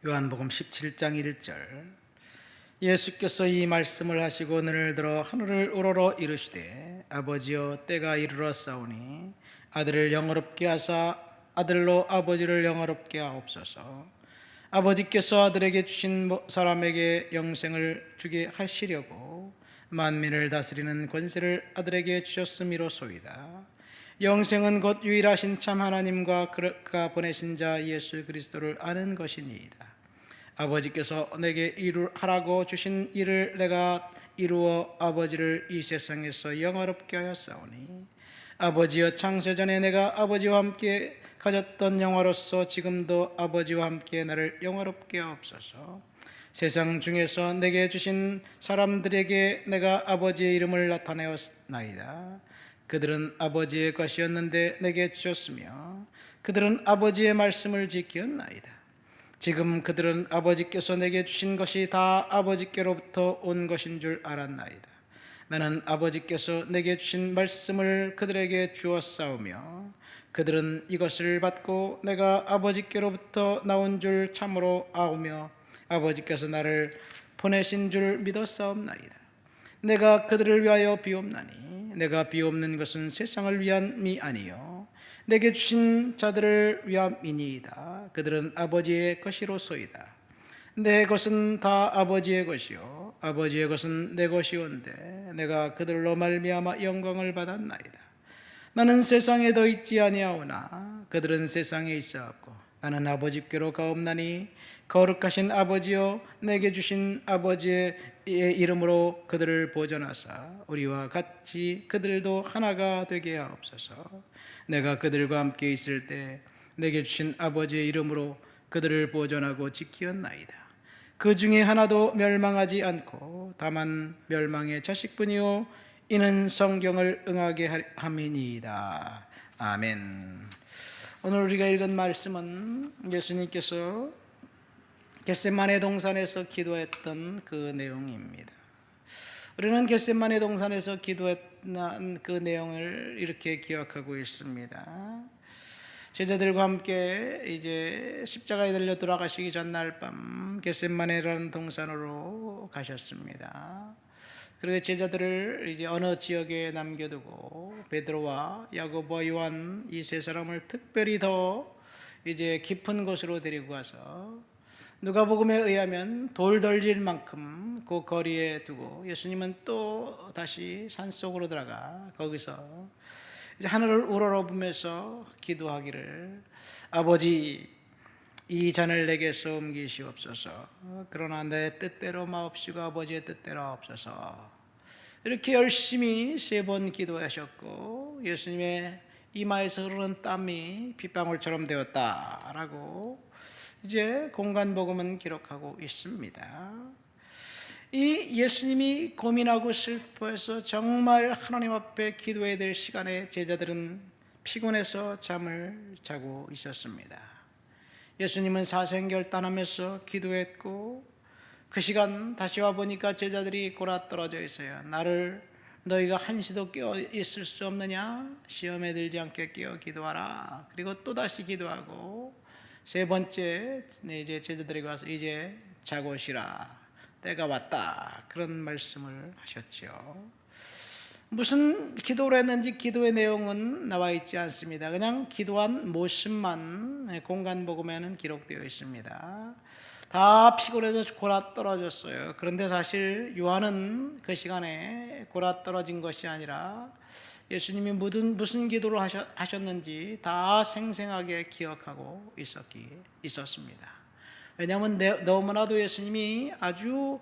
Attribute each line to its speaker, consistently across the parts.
Speaker 1: 요한복음 17장 1절. 예수께서 이 말씀을 하시고 눈을 들어 하늘을 우러러 이르시되 아버지여 때가 이르러 싸우니 아들을 영화롭게 하사 아들로 아버지를 영화롭게 하옵소서. 아버지께서 아들에게 주신 사람에게 영생을 주게 하시려고 만민을 다스리는 권세를 아들에게 주셨음이로소이다. 영생은 곧 유일하신 참 하나님과 그가 보내신 자 예수 그리스도를 아는 것이니이다. 아버지께서 내게 하라고 주신 일을 내가 이루어 아버지를 이 세상에서 영화롭게 하였사오니 아버지여 창세전에 내가 아버지와 함께 가졌던 영화로서 지금도 아버지와 함께 나를 영화롭게 하옵소서. 세상 중에서 내게 주신 사람들에게 내가 아버지의 이름을 나타내었나이다. 그들은 아버지의 것이었는데 내게 주셨으며 그들은 아버지의 말씀을 지켰나이다. 지금 그들은 아버지께서 내게 주신 것이 다 아버지께로부터 온 것인 줄 알았나이다. 나는 아버지께서 내게 주신 말씀을 그들에게 주었사오며 그들은 이것을 받고 내가 아버지께로부터 나온 줄 참으로 아오며 아버지께서 나를 보내신 줄 믿었사옵나이다. 내가 그들을 위하여 비옵나니 내가 비옵는 것은 세상을 위함이 아니요 내게 주신 자들을 위함이니이다. 그들은 아버지의 것이로소이다. 내 것은 다 아버지의 것이요 아버지의 것은 내 것이온데 내가 그들로 말미암아 영광을 받았나이다. 나는 세상에 더 있지 아니하오나 그들은 세상에 있사옵고 나는 아버지께로 가옵나니 거룩하신 아버지여 내게 주신 아버지의 이름으로 그들을 보존하사 우리와 같이 그들도 하나가 되게 하옵소서. 내가 그들과 함께 있을 때 내게 주신 아버지의 이름으로 그들을 보존하고 지키었나이다. 그 중에 하나도 멸망하지 않고 다만 멸망의 자식뿐이요 이는 성경을 응하게 함이니이다. 아멘. 오늘 우리가 읽은 말씀은 예수님께서 겟세마네 동산에서 기도했던 그 내용입니다. 우리는 겟세마네 동산에서 기도했던 그 내용을 이렇게 기억하고 있습니다. 제자들과 함께 이제 십자가에 달려 돌아가시기 전날 밤 겟세마네라는 동산으로 가셨습니다. 그리고 제자들을 이제 어느 지역에 남겨두고 베드로와 야고보와 요한 이 세 사람을 특별히 더 이제 깊은 곳으로 데리고 가서 누가복음에 의하면 돌 던질 만큼 그 거리에 두고 예수님은 또 다시 산속으로 들어가 거기서 이제 하늘을 우러러보면서 기도하기를 아버지 이 잔을 내게서 옮기시옵소서. 그러나 내 뜻대로 마옵시고 아버지의 뜻대로 하옵소서. 이렇게 열심히 3번 기도하셨고 예수님의 이마에서 흐르는 땀이 빗방울처럼 되었다라고 이제 공간복음은 기록하고 있습니다. 이 예수님이 고민하고 슬퍼해서 정말 하나님 앞에 기도해야 될 시간에 제자들은 피곤해서 잠을 자고 있었습니다. 예수님은 사생결단하면서 기도했고 그 시간 다시 와보니까 제자들이 골아떨어져 있어요. 나를 너희가 한시도 깨어 있을 수 없느냐? 시험에 들지 않게 깨어 기도하라. 그리고 또다시 기도하고 3번째 이제 제자들에게 와서 이제 자고 쉬라. 때가 왔다. 그런 말씀을 하셨죠. 무슨 기도를 했는지 기도의 내용은 나와 있지 않습니다. 그냥 기도한 모습만 공간복음에는 기록되어 있습니다. 다 피곤해서 골아떨어졌어요. 그런데 사실 요한은 그 시간에 골아떨어진 것이 아니라 예수님이 무슨 기도를 하셨는지 다 생생하게 기억하고 있었습니다. 왜냐하면 너무나도 예수님이 아주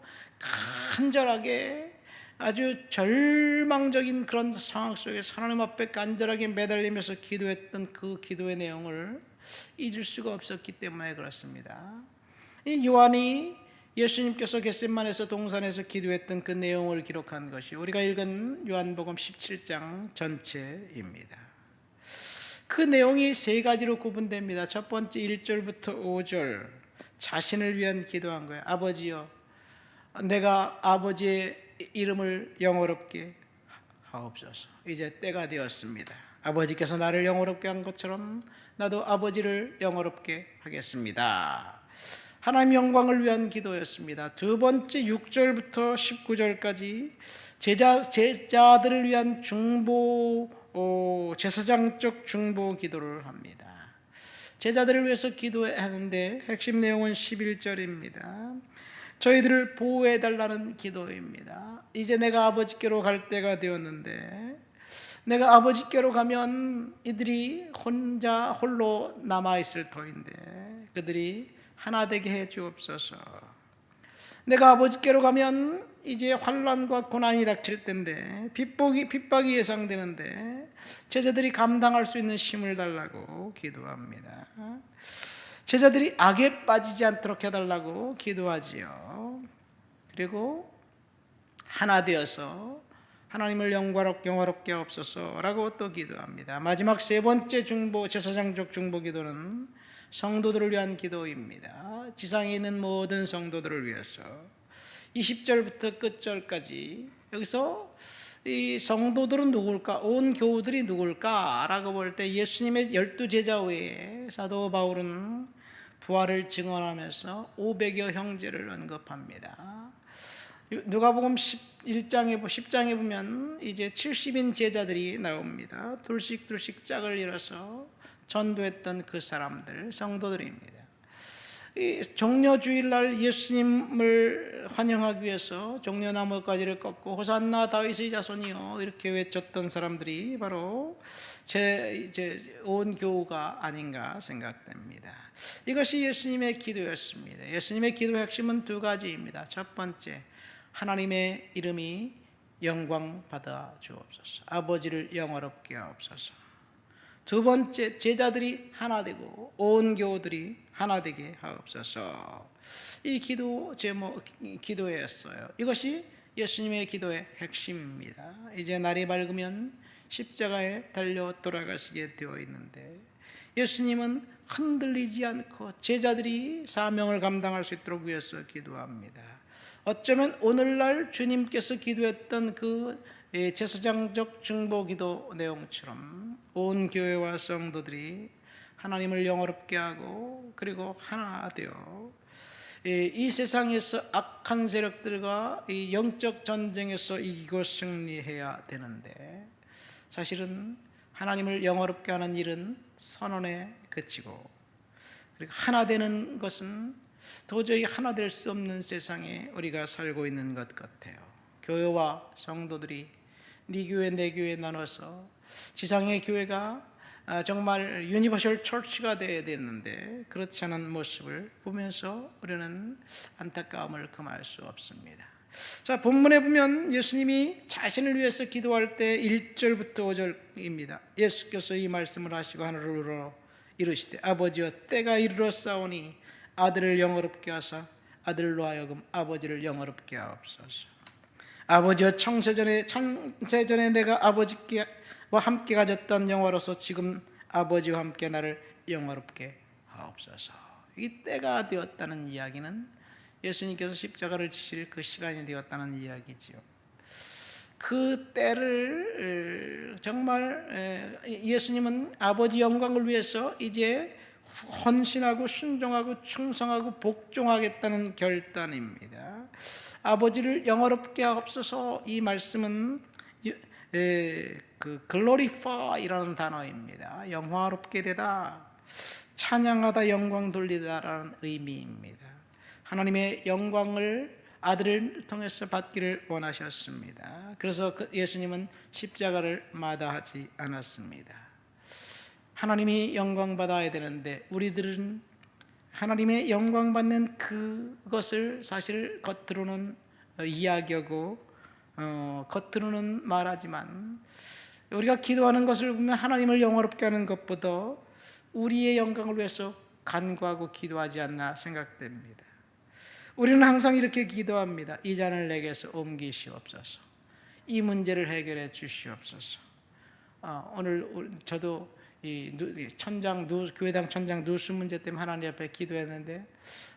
Speaker 1: 간절하게 아주 절망적인 그런 상황 속에서 하나님 앞에 간절하게 매달리면서 기도했던 그 기도의 내용을 잊을 수가 없었기 때문에 그렇습니다. 이 요한이 예수님께서 겟세마네에서 동산에서 기도했던 그 내용을 기록한 것이 우리가 읽은 요한복음 17장 전체입니다. 그 내용이 3가지로 구분됩니다. 첫 번째 1절부터 5절 자신을 위한 기도한 거예요. 아버지여 내가 아버지의 이름을 영화롭게 하옵소서. 이제 때가 되었습니다. 아버지께서 나를 영화롭게 한 것처럼 나도 아버지를 영화롭게 하겠습니다. 하나님 영광을 위한 기도였습니다. 두 번째 6절부터 19절까지 제자들을 위한 제사장적 중보 기도를 합니다. 제자들을 위해서 기도하는데 핵심 내용은 11절입니다. 저희들을 보호해 달라는 기도입니다. 이제 내가 아버지께로 갈 때가 되었는데 내가 아버지께로 가면 이들이 홀로 남아있을 터인데 그들이 하나 되게 해 주옵소서. 내가 아버지께로 가면 이제 환난과 고난이 닥칠 텐데 핍박이 예상되는데 제자들이 감당할 수 있는 힘을 달라고 기도합니다. 제자들이 악에 빠지지 않도록 해달라고 기도하지요. 그리고 하나 되어서 하나님을 영화롭게 하옵소서라고 또 기도합니다. 마지막 세 번째 제사장적 중보 기도는 성도들을 위한 기도입니다. 지상에 있는 모든 성도들을 위해서 20절부터 끝절까지 여기서 이 성도들은 누굴까? 온 교우들이 누굴까? 라고 볼 때 예수님의 12제자 외에 사도 바울은 부활을 증언하면서 500여 형제를 언급합니다. 누가복음 10장에 보면 이제 70인 제자들이 나옵니다. 둘씩 짝을 이뤄서 전도했던 그 사람들, 성도들입니다. 이 종려주일날 예수님을 환영하기 위해서 종려나무가지를 꺾고 호산나 다윗의 자손이여 이렇게 외쳤던 사람들이 바로 온 교우가 아닌가 생각됩니다. 이것이 예수님의 기도였습니다. 예수님의 기도의 핵심은 두 가지입니다. 첫 번째, 하나님의 이름이 영광 받아 주옵소서. 아버지를 영화롭게 하옵소서. 두 번째, 제자들이 하나 되고 온 교우들이 하나 되게 하옵소서. 이 기도였어요. 이것이 예수님의 기도의 핵심입니다. 이제 날이 밝으면 십자가에 달려 돌아가시게 되어 있는데 예수님은 흔들리지 않고 제자들이 사명을 감당할 수 있도록 위해서 기도합니다. 어쩌면 오늘날 주님께서 기도했던 그 제사장적 중보기도 내용처럼 온 교회와 성도들이 하나님을 영화롭게 하고 그리고 하나 되어 이 세상에서 악한 세력들과 이 영적 전쟁에서 이기고 승리해야 되는데 사실은 하나님을 영화롭게 하는 일은 선언에 그치고 그리고 하나 되는 것은 도저히 하나 될 수 없는 세상에 우리가 살고 있는 것 같아요. 교회와 성도들이 네 교회 내 교회 나눠서 지상의 교회가 정말 유니버셜 처치가 되어야 되는데 그렇지 않은 모습을 보면서 우리는 안타까움을 금할 수 없습니다. 자, 본문에 보면 예수님이 자신을 위해서 기도할 때 1절부터 5절입니다. 예수께서 이 말씀을 하시고 하늘을 우러러 이르시되 아버지여 때가 이르렀사오니 아들을 영화롭게 하사 아들로 하여금 아버지를 영화롭게 하옵소서. 아버지여 창세전에 내가 아버지와 함께 가졌던 영화로서 지금 아버지와 함께 나를 영화롭게 하옵소서. 이 때가 되었다는 이야기는 예수님께서 십자가를 지실 그 시간이 되었다는 이야기지요. 그 때를 정말 예수님은 아버지 영광을 위해서 이제 헌신하고 순종하고 충성하고 복종하겠다는 결단입니다. 아버지를 영화롭게 하옵소서. 이 말씀은 그 glorify라는 단어입니다. 영화롭게 되다, 찬양하다, 영광 돌리다라는 의미입니다. 하나님의 영광을 아들을 통해서 받기를 원하셨습니다. 그래서 예수님은 십자가를 마다하지 않았습니다. 하나님이 영광 받아야 되는데 우리들은 하나님의 영광 받는 그것을 사실 겉으로는 이야기하고 겉으로는 말하지만 우리가 기도하는 것을 보면 하나님을 영화롭게 하는 것보다 우리의 영광을 위해서 간구하고 기도하지 않나 생각됩니다. 우리는 항상 이렇게 기도합니다. 이 잔을 내게서 옮기시옵소서. 이 문제를 해결해 주시옵소서. 오늘 저도 이 교회당 천장 누수 문제 때문에 하나님 앞에 기도했는데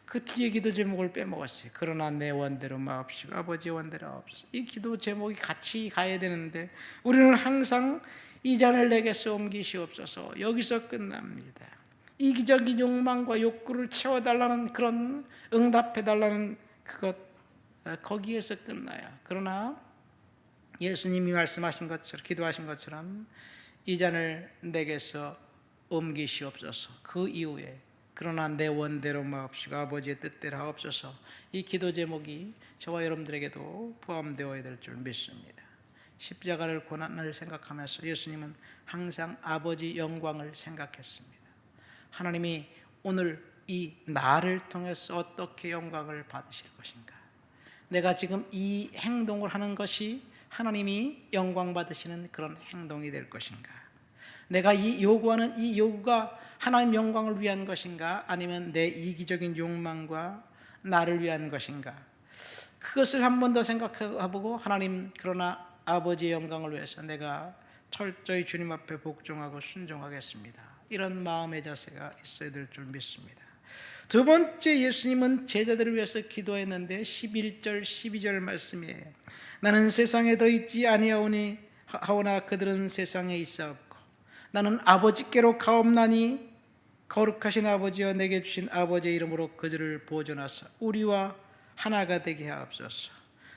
Speaker 1: 그 뒤에 기도 제목을 빼먹었어요. 그러나 내 원대로 마옵시고 아버지의 원대로 하옵소서. 이 기도 제목이 같이 가야 되는데 우리는 항상 이 잔을 내게서 옮기시옵소서. 여기서 끝납니다. 이기적인 욕망과 욕구를 채워달라는 그런 응답해달라는 그것 거기에서 끝나요. 그러나 예수님이 말씀하신 것처럼 기도하신 것처럼 이 잔을 내게서 옮기시옵소서. 그 이후에 그러나 내 원대로 마옵시고 아버지의 뜻대로 하옵소서. 이 기도 제목이 저와 여러분들에게도 포함되어야 될 줄 믿습니다. 십자가를 고난을 생각하면서 예수님은 항상 아버지 영광을 생각했습니다. 하나님이 오늘 이 나를 통해서 어떻게 영광을 받으실 것인가? 내가 지금 이 행동을 하는 것이 하나님이 영광 받으시는 그런 행동이 될 것인가? 내가 이 요구하는 이 요구가 하나님 영광을 위한 것인가? 아니면 내 이기적인 욕망과 나를 위한 것인가? 그것을 한 번 더 생각해보고 하나님 그러나 아버지의 영광을 위해서 내가 철저히 주님 앞에 복종하고 순종하겠습니다. 이런 마음의 자세가 있어야 될 줄 믿습니다. 두 번째, 예수님은 제자들을 위해서 기도했는데 11절 12절 말씀이에요. 나는 세상에 더 있지 아니하오니 하오나 그들은 세상에 있사옵고 나는 아버지께로 가옵나니 거룩하신 아버지여 내게 주신 아버지의 이름으로 그들을 보존하사 우리와 하나가 되게 하옵소서.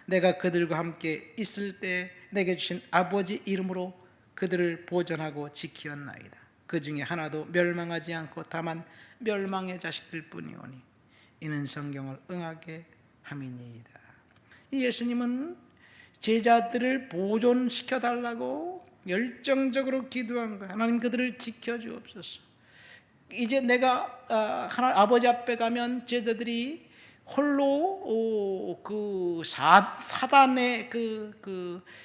Speaker 1: 내가 그들과 함께 있을 때 내게 주신 아버지 이름으로 그들을 보존하고 지키었나이다. 그 중에 하나도 멸망하지 않고 다만 멸망의 자식들 뿐이오니 이는 성경을 응하게 함이니이다. 이 예수님은 제자들을 보존시켜 달라고 열정적으로 기도한 거예요. 하나님 그들을 지켜주옵소서. 이제 내가 하나님 아버지 앞에 가면 제자들이 홀로 그 사단의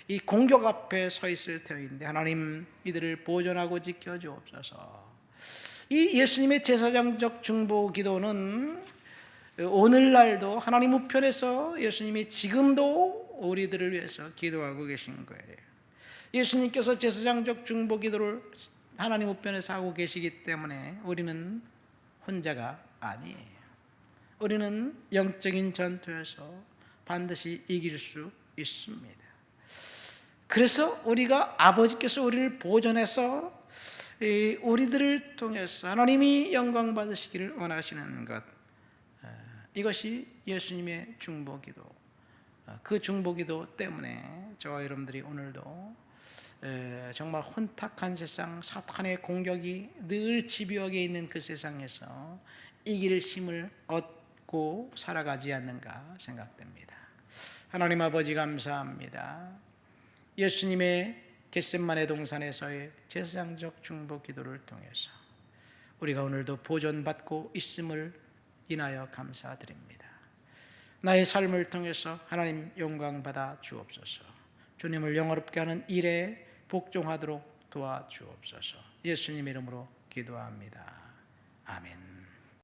Speaker 1: 이 공격 앞에 서 있을 터인데 하나님 이들을 보존하고 지켜주옵소서. 이 예수님의 제사장적 중보 기도는 오늘날도 하나님 우편에서 예수님이 지금도 우리들을 위해서 기도하고 계신 거예요. 예수님께서 제사장적 중보 기도를 하나님 우편에서 하고 계시기 때문에 우리는 혼자가 아니에요. 우리는 영적인 전투에서 반드시 이길 수 있습니다. 그래서 우리가 아버지께서 우리를 보존해서 우리들을 통해서 하나님이 영광 받으시기를 원하시는 것, 이것이 예수님의 중보기도. 그 중보기도 때문에 저와 여러분들이 오늘도 정말 혼탁한 세상, 사탄의 공격이 늘 집요하게 있는 그 세상에서 이길 힘을 얻고 살아가지 않는가 생각됩니다. 하나님 아버지 감사합니다. 예수님의 겟세마네 동산에서의 제사장적 중보 기도를 통해서 우리가 오늘도 보존받고 있음을 인하여 감사드립니다. 나의 삶을 통해서 하나님 영광 받아 주옵소서. 주님을 영화롭게 하는 일에 복종하도록 도와주옵소서. 예수님 이름으로 기도합니다. 아멘.